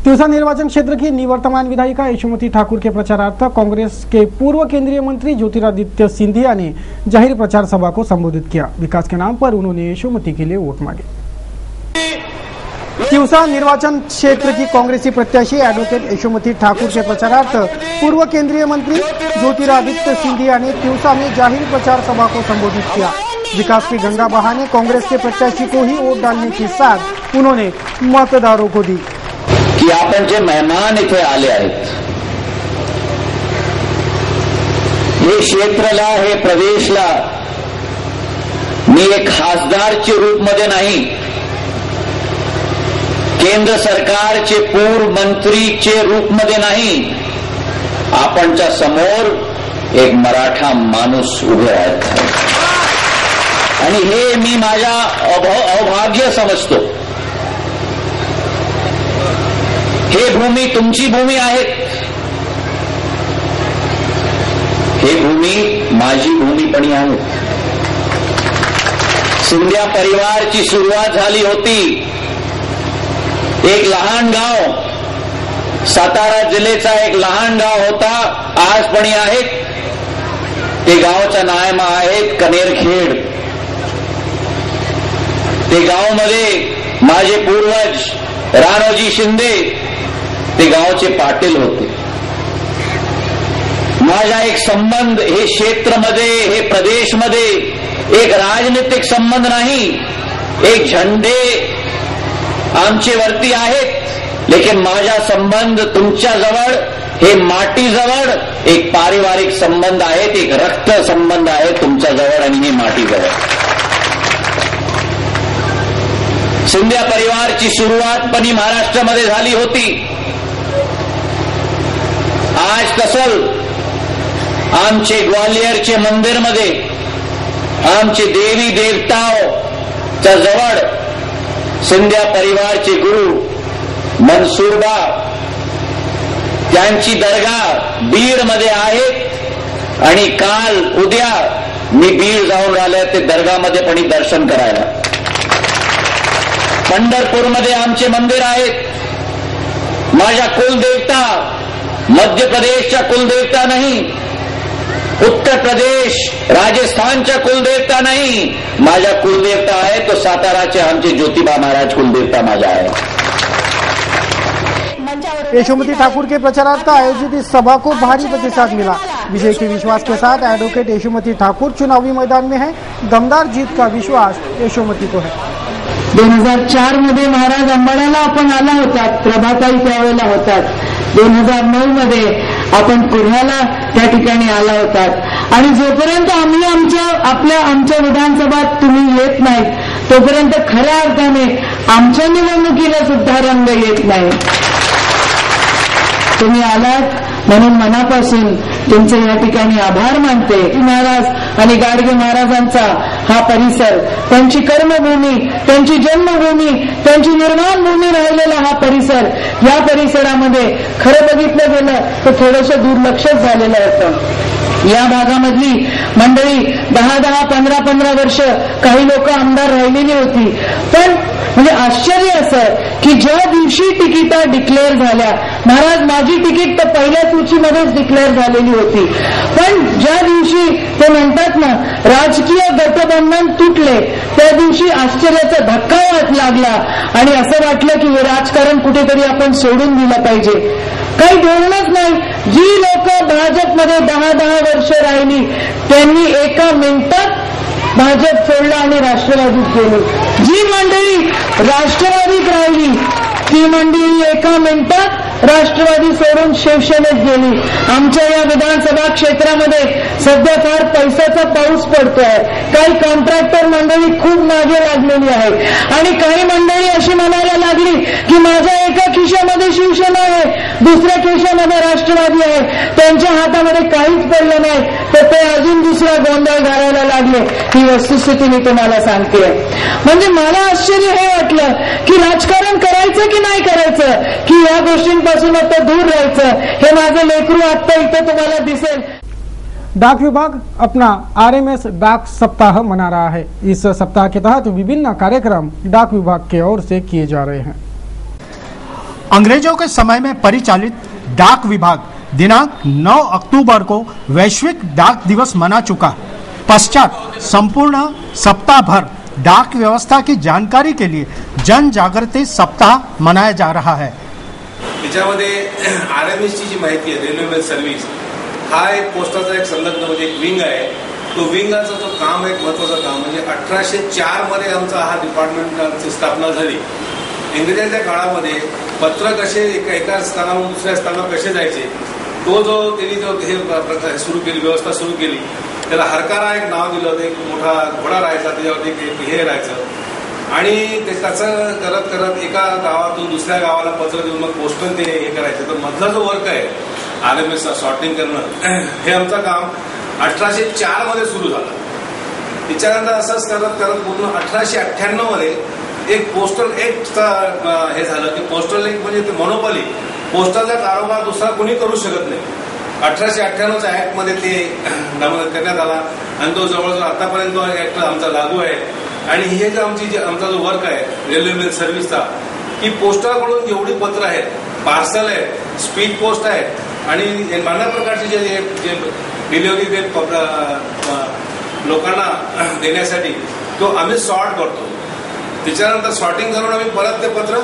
तिवसा निर्वाचन क्षेत्र की निवर्तमान विधायिका यशोमती ठाकुर के प्रचारार्थ कांग्रेस के पूर्व केंद्रीय मंत्री ज्योतिरादित्य सिंधिया ने जाहिर प्रचार सभा को संबोधित किया। विकास के नाम पर उन्होंने यशोमती के लिए वोट मांगे। तिवसा निर्वाचन क्षेत्र की कांग्रेसी प्रत्याशी एडवोकेट यशोमती ठाकुर के प्रचारार्थ पूर्व केंद्रीय मंत्री ज्योतिरादित्य सिंधिया ने तिवसा में जाहिर प्रचार सभा को संबोधित किया। विकास की गंगा बहाने कांग्रेस के प्रत्याशी को ही वोट डालने के साथ उन्होंने मतदारों को दी की आपण जे मेहमान इथे आले आहेत, हे क्षेत्राला, हे प्रदेशला मी एक खासदारचे रूपमध्ये नाही, केंद्र सरकारचे पूर्व मंत्रीचे रूपमध्ये नाही, आपणच्या समोर एक मराठा माणूस उभे आहेत आणि हे मी माझ्या अभाग्य समजतो। हे भूमी तुमची भूमी आहे, हे भूमी माझी भूमी पण आहे। सिंधिया परिवारची सुरुवात झाली होती एक लहान गाव, सातारा जिल्ह्याचा एक लहान गाव होता, आज पण आहे। ते गावचं नाव आहे कनेरखेड। ते गावमध्ये माझे पूर्वज राणोजी शिंदे ते गावचे पाटील होते। माझा एक संबंध हे क्षेत्रामध्ये, हे प्रदेशमध्ये एक राजनीतिक संबंध नाही, एक झंडे आमचे वरती आहेत, लेकिन माझा संबंध तुमच्या जवळ, हे माटी जवळ एक पारिवारिक संबंध आहे, एक रक्त संबंध आहे तुमच्या जवळ आणि हे माटी जवळ। सिंधिया परिवारची सुरुवात पण महाराष्ट्रामध्ये झाली होती। आज तसल आमचे ग्वालियरचे मंदिरमध्ये आमचे देवी देवतांच्या जवळ सिंधिया परिवारचे गुरु मनसूरबा त्यांची दर्गा बीडमध्ये आहेत आणि काल उद्या मी बीड जाऊन आले ते दर्गामध्ये पण दर्शन करायला। पंढरपूरमध्ये आमचे मंदिर आहेत। माझ्या कुलदेवता मध्य प्रदेशच्या कुलदेवता नाही, उत्तर प्रदेश राजस्थानच्या कुलदेवता नाही, माझ्या कुलदेवता आहे तो साताराचे आमचे ज्योतिबा महाराज कुलदेवता माझा आहे। यशोमती ठाकुर के प्रचारार्थ आयोजित इस सभा को भारी प्रतिसाद मिला। विजय के विश्वास के साथ एडवोकेट यशोमती ठाकुर चुनावी मैदान में है। दमदार जीत का विश्वास यशोमती को है। 2004 मध्ये महाराज अंबाड्याला आपण आला होता, प्रभाताई त्यावेळेला होतात। 2009 मध्ये आपण पुण्याला त्या ठिकाणी आला होतात आणि जोपर्यंत आम्ही आमच्या विधानसभात तुम्ही येत नाही तोपर्यंत खऱ्या अर्थाने आमच्या निवडणुकीला सुद्धा रंग येत नाही। तुम्ही आलात म्हणून मनापासून तुमचे या ठिकाणी आभार मानते। महाराज आणि गाडगे महाराजांचा हा परिसर, त्यांची कर्मभूमी, त्यांची जन्मभूमी, त्यांची निर्माणभूमी राहिलेला हा परिसर, या परिसरामध्ये खरं बघितलं गेलं तर थोडंसं दुर्लक्षच झालेलं होतं। या भागामधली मंडळी 10-10, 15-15 वर्ष काही लोक आमदार राहिलेली होती, पण म्हणजे आश्चर्य असं की ज्या दिवशी तिकिटा डिक्लेअर झाल्या, महाराज माझी तिकीट तर पहिल्या सूचीमध्येच डिक्लेअर झालेली होती, पण ज्या दिवशी ते म्हणतात ना राजकीय गठबंधन तुटले त्या दिवशी आश्चर्याचा धक्का लागला आणि असं वाटलं की हे राजकारण कुठेतरी आपण सोडून दिलं पाहिजे। काही धोरणच नाही। जी लोक भाजपमध्ये 10-10 वर्ष राहिली त्यांनी एका मिनिटात भाजप सोडला आणि राष्ट्रवादीत गेली। जी मंडळी राष्ट्रवादीत राहिली ती मंडळी एका मिनिटात राष्ट्रवादी सोडून शिवसेनेत गेली। आमच्या या विधानसभा क्षेत्रामध्ये सध्या फार पैशाचा पाऊस पडतोय। काही कॉन्ट्रॅक्टर मंडळी खूप मागे लागलेली आहे आणि काही मंडळी अशी म्हणायला लागली की माझ्या एका खिशामध्ये शिवसेना आहे, दुसऱ्या खिशामध्ये राष्ट्रवादी आहे, त्यांच्या हातामध्ये काहीच पडलं नाही तर ते अजून दुसरा गोंधळ घालायला लागले। ही वस्तुस्थिती मी तुम्हाला सांगते। म्हणजे मला आश्चर्य हे वाटलं की राजकारण करायचं की नाही करायचं, की या गोष्टींपासून आता दूर राहायचं। हे माझं लेकरू आता इथं तुम्हाला दिसेल। डाक विभाग अपना आरएमएस डाक सप्ताह मना रहा है। इस सप्ताह के तहत विभिन्न कार्यक्रम डाक विभाग की ओर से किए जा रहे हैं। अंग्रेजों के समय में परिचालित डाक विभाग दिनांक 9 अक्टूबर को वैश्विक डाक दिवस मना चुका। पश्चात संपूर्ण सप्ताह भर डाक व्यवस्था की जानकारी के लिए जन जागृति सप्ताह मनाया जा रहा है। त्याच्यामध्ये RMSची जी माहिती आहे, रेल्वे मेल सर्व्हिस, हा एक पोस्टाचा एक संलग्न म्हणजे एक विंग आहे। तो विंगाचा जो काम एक महत्वाचं काम म्हणजे 1804 मध्ये आमचा हा डिपार्टमेंटची स्थापना झाली। इंग्रजांच्या काळामध्ये पत्र कसे एका स्थानावरून दुसऱ्या स्थानावर कसे जायचे, तो जो त्यांनी जो हे सुरू केली, व्यवस्था सुरू केली, त्याला हरकारा एक नाव दिलं होतं। एक मोठा घोडा राहायचा, त्याच्यावरती एक हे राहायचं आणि त्याचं करत करत एका गावातून दुसऱ्या गावाला पत्र देऊन मग पोस्टल ते हे करायचं। तर मधला जो वर्क आहे RMS सॉर्टिंग करणं, हे आमचं काम 1804 मध्ये सुरू झालं। त्याच्यानंतर असंच करत करत पूर्ण 1898 मध्ये एक पोस्टल एक्टचं हे झालं की पोस्टल एक म्हणजे मोनोपॉली, पोस्टाचा कारोबार दुसरा कोणी करू शकत नाही। 1898च्या ऍक्ट मध्ये ते नमूद करण्यात आला आणि तो जवळजवळ आतापर्यंत ऍक्ट आमचा लागू आहे। आणि हे जे आमचा जो वर्क आहे रेल्वे मेल सर्व्हिसचा, की पोस्टाकडून जेवढी पत्र आहेत, पार्सल आहेत, स्पीड पोस्ट आहेत आणि नाना प्रकारचे जे डिलिव्हरी लोकांना देण्यासाठी तो आम्ही सॉर्ट करतो। त्याच्यानंतर सॉर्टिंग करून आम्ही परत ते पत्र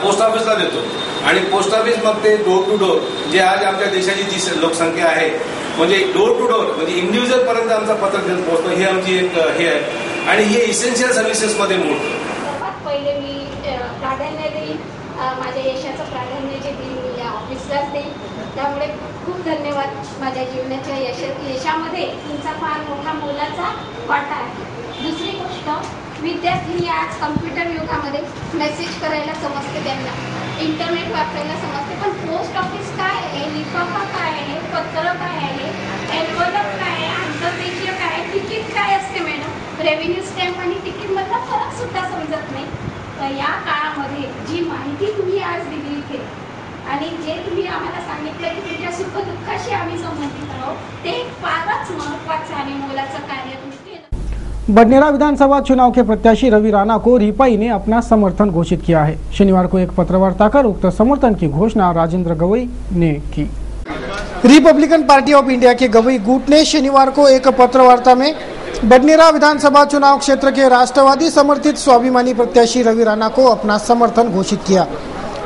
पोस्ट ऑफिसला देतो आणि पोस्ट ऑफिस मग ते डोर टू डोर, जे आज आमच्या देशाची जी लोकसंख्या आहे म्हणजे डोर टू डोर म्हणजे इंडिव्हिज्युअल पर्यंत आमचं पत्र पोहोचतो, ही आमची एक हे आहे आणि हे इसेन्शियल सर्व्हिसेस मध्ये मोडतो। पहिले मी प्राधान्य देईन, माझ्या यशाचं प्राधान्य जे देईन मी या ऑफिसलाच देईन। त्यामुळे खूप धन्यवाद। माझ्या जीवनाच्या यशामध्ये तुमचा फार मोठा मोलाचा वाटा आहे। दुसरी गोष्ट, विद्यार्थी आज कम्प्युटर युगामध्ये मेसेज करायला समजते, त्यांना इंटरनेट वापरायला समजते, पण पोस्ट ऑफिस काय आहे, लिफाफा काय आहे, पत्र काय आहे, एन्व्हलप काय आहे, आंतरदेशीय काय आहे, तिकीट काय असते मॅडम, रेव्हेन्यू स्टॅम्प आणि तिकीटमधला फरक सुद्धा समजत नाही। तर या काळामध्ये जी माहिती तुम्ही आज दिली इथे आणि जे तुम्ही आम्हाला सांगितलं की तुमच्या सुखदुःखाशी आम्ही संबंधित आहोत, ते फारच महत्त्वाचं आणि मोलाचं कार्य तुम्ही केलं। बडनेरा विधानसभा चुनाव के प्रत्याशी रवि राणा को रिपाई ने अपना समर्थन घोषित किया है। शनिवार को एक पत्रवार्ता कर उक्त समर्थन की घोषणा राजेंद्र गवई ने की। रिपब्लिकन पार्टी ऑफ इंडिया के गवई गुट ने शनिवार को एक पत्रवार्ता में बडनेरा विधानसभा चुनाव क्षेत्र के राष्ट्रवादी समर्थित स्वाभिमानी प्रत्याशी रवि राणा को अपना समर्थन घोषित किया।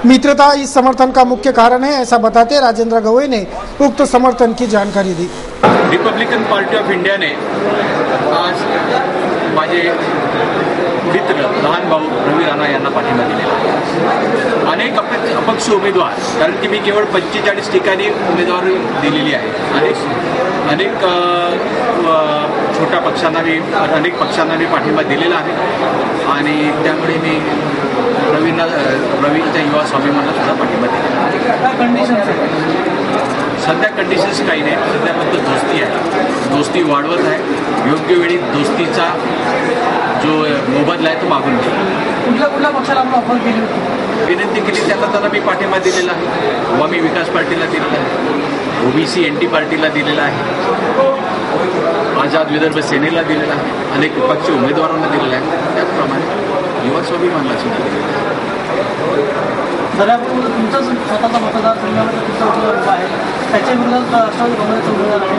मित्रता इस समर्थन का मुख्य कारण है, ऐसा बताते राजेंद्र गवई ने उक्त समर्थन की जानकारी दी। रिपब्लिकन पार्टी ऑफ इंडियाने आज माझे मित्र लहान भाऊ रवि राणा यांना पाठिंबा दिलेला आहे। अनेक अपक्ष उमेदवार, कारण की मी केवळ 45 ठिकाणी उमेदवारी दिलेली आहे, अनेक छोट्या पक्षांना अनेक पक्षांना मी पाठिंबा दिलेला आहे आणि त्यामुळे मी रवीच्या युवा स्वाभिमानाला सुद्धा पाठिंबा दिलेला आहे। सध्या कंडिशन्स काही नाही, सध्या फक्त दोस्ती आहे, दोस्ती वाढवत आहे। योग्य वेळी दोस्तीचा जो मोबदला आहे तो मागून घ्या। कुठल्या पक्षाला आपण ऑफर केली होती, विनंती केली, त्यांना मी पाठिंबा दिलेला आहे। आवामी विकास पार्टीला दिलेला आहे, OBC NT पार्टीला दिलेला आहे, आझाद विदर्भ सेनेला दिलेला आहे, अनेक पक्ष उमेदवारांना दिलेला आहे, त्याचप्रमाणे युवा स्वाभिमानला सुद्धा दिलेला आहे। दर्यापूर तुमचं स्वतःचा मतदारसंघ आहे, त्याच्या विरोधात राष्ट्रवादी काँग्रेसचा उमेदवार आहे।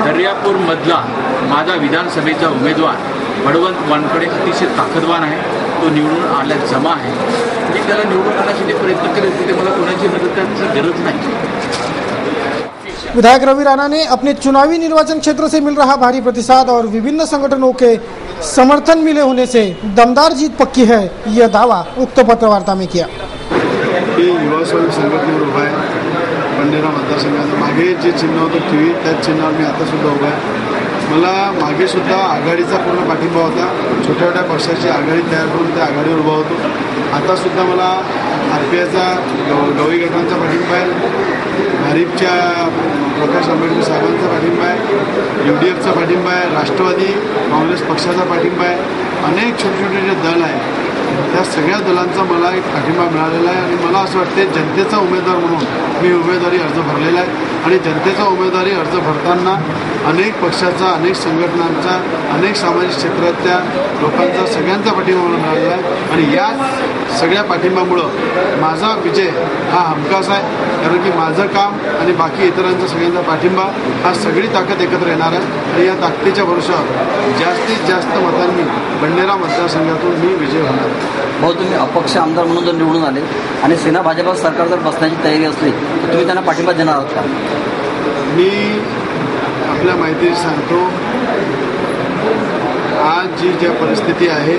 दर्यापूरमधला माझा विधानसभेचा उमेदवार बळवंत वानकडे अतिशय ताकदवान आहे, तो निवडून आल्यास जमा आहे। मी त्याला निवडून आणण्यासाठी प्रयत्न करेल, तिथे मला कोणाची मदत करण्याची गरज नाही। विधायक रवि राणा ने अपने चुनावी निर्वाचन क्षेत्र से मिल रहा भारी प्रतिसाद और विभिन्न संगठनों के समर्थन मिले होने से दमदार जीत पक्की है, यह दावा उक्त पत्रवार्ता में किया। युवा स्वामी संघटनेवर उभा आहे। बडनेरा मतदारसंघाचं मागे जे चिन्ह होतं TV, त्याच चिन्हावर मी आता सुद्धा उभा आहे। मला मागे सुद्धा आघाडीचा पूर्ण पाठिंबा होता, छोट्या छोट्या पक्षाची आघाडी तयार करून त्या आघाडीवर उभा होतो। आता सुद्धा मला RPIचा गवई गटांचा पाठिंबा आहे, भारिपच्या प्रकाश आंबेडकर साहेबांचा पाठिंबा आहे, UDFचा पाठिंबा आहे, राष्ट्रवादी काँग्रेस पक्षाचा पाठिंबा आहे, अनेक छोटे छोटे जे दल आहे त्या या सगळ्या दलांचा मला एक पाठिंबा मिळालेला आहे आणि मला असं वाटते जनतेचा उमेदवार म्हणून मी उमेदवारी अर्ज भरलेला आहे आणि जनतेचा उमेदवारी अर्ज भरताना अनेक पक्षाचा, अनेक संघटनांचा, अनेक सामाजिक क्षेत्रातल्या लोकांचा, सगळ्यांचा पाठिंबा मला मिळालेला आहे आणि या सगळ्या पाठिंब्यामुळं माझा विजय हा हमखास आहे. कारण की माझं काम आणि बाकी इतरांचा सगळ्यांचा पाठिंबा हा सगळी ताकद एकत्र येणार आहे आणि या ताकदीच्या भरोशावर जास्तीत जास्त मतांनी बंडेरा मतदारसंघातून मी विजय होणार आहे. भाऊ, तुम्ही अपक्ष आमदार म्हणून जर निवडून आले आणि सेना भाजपा सरकार जर बसण्याची तयारी असली तर तुम्ही त्यांना पाठिंबा देणार आहात का? मी आपल्या माहिती सांगतो, आज जी ज्या परिस्थिती आहे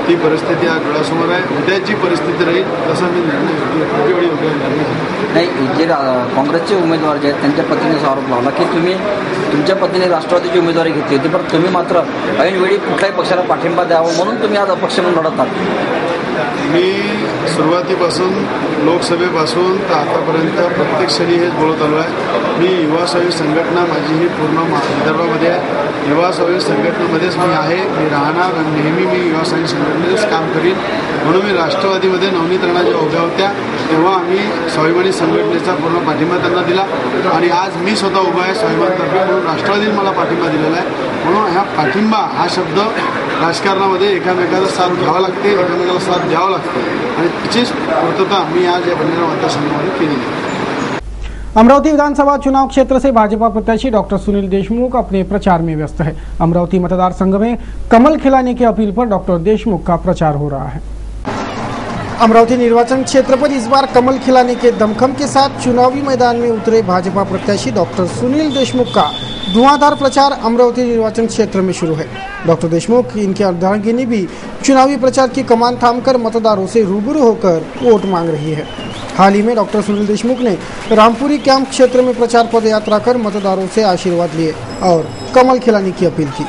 ती परिस्थिती आज डोळ्यासमोर आहे. उद्या जी परिस्थिती राहील तसा मी निर्णय नाही. जे काँग्रेसचे उमेदवार जे आहेत त्यांच्या पत्नीने असा आरोप लावला की तुम्ही तुमच्या पत्नीने राष्ट्रवादीची उमेदवारी घेतली होती, पण तुम्ही मात्र ऐनवेळी कुठल्याही पक्षाला पाठिंबा द्यावा म्हणून तुम्ही आज अपक्ष म्हणून लढत आहात. मी सुरुवातीपासून लोकसभेपासून तर आतापर्यंत प्रत्येक क्षणी हेच बोलत आलो आहे. मी युवा स्वाभिमान संघटना माझी ही पूर्ण विदर्भामध्ये आहे. युवा स्वाभिमान संघटनेमध्येच मी आहे, मी राहणार आणि नेहमी मी युवा स्वाभिमान संघटनेच काम करीन. म्हणून मी राष्ट्रवादीमध्ये नवनीत राणा जेव्हा उभ्या होत्या तेव्हा आम्ही स्वाभिमानी संघटनेचा पूर्ण पाठिंबा त्यांना दिला आणि आज मी स्वतः उभा आहे स्वाभिमानतर्फे म्हणून राष्ट्रवादीने मला पाठिंबा दिलेला आहे. म्हणून ह्या पाठिंबा हा शब्द राजकारणामध्ये एकामेकाचा साथ घ्यावा लागते, एकामेकाला साथ द्यावा लागते आणि तिचीच पूर्तता मी आज या बंडेरा मतदारसंघामध्ये केली है. अमरावती विधानसभा चुनाव क्षेत्र से भाजपा प्रत्याशी डॉक्टर सुनील देशमुख अपने प्रचार में व्यस्त है. अमरावती मतदार संघ में कमल खिलाने की अपील पर डॉक्टर देशमुख का प्रचार हो रहा है. अमरावती निर्वाचन क्षेत्र पर इस बार कमल खिलाने के दमखम के साथ चुनावी मैदान में उतरे भाजपा प्रत्याशी डॉक्टर सुनील देशमुख का धुआंधार प्रचार अमरावती निर्वाचन क्षेत्र में शुरू है. डॉक्टर देशमुख इनके अर्धांगिनी भी चुनावी प्रचार की कमान थामकर मतदारों से रूबरू होकर वोट मांग रही है. हाल ही में डॉक्टर सुनील देशमुख ने रामपुरी कैंप क्षेत्र में प्रचार पदयात्रा कर मतदारों से आशीर्वाद लिए और कमल खिलाने की अपील की.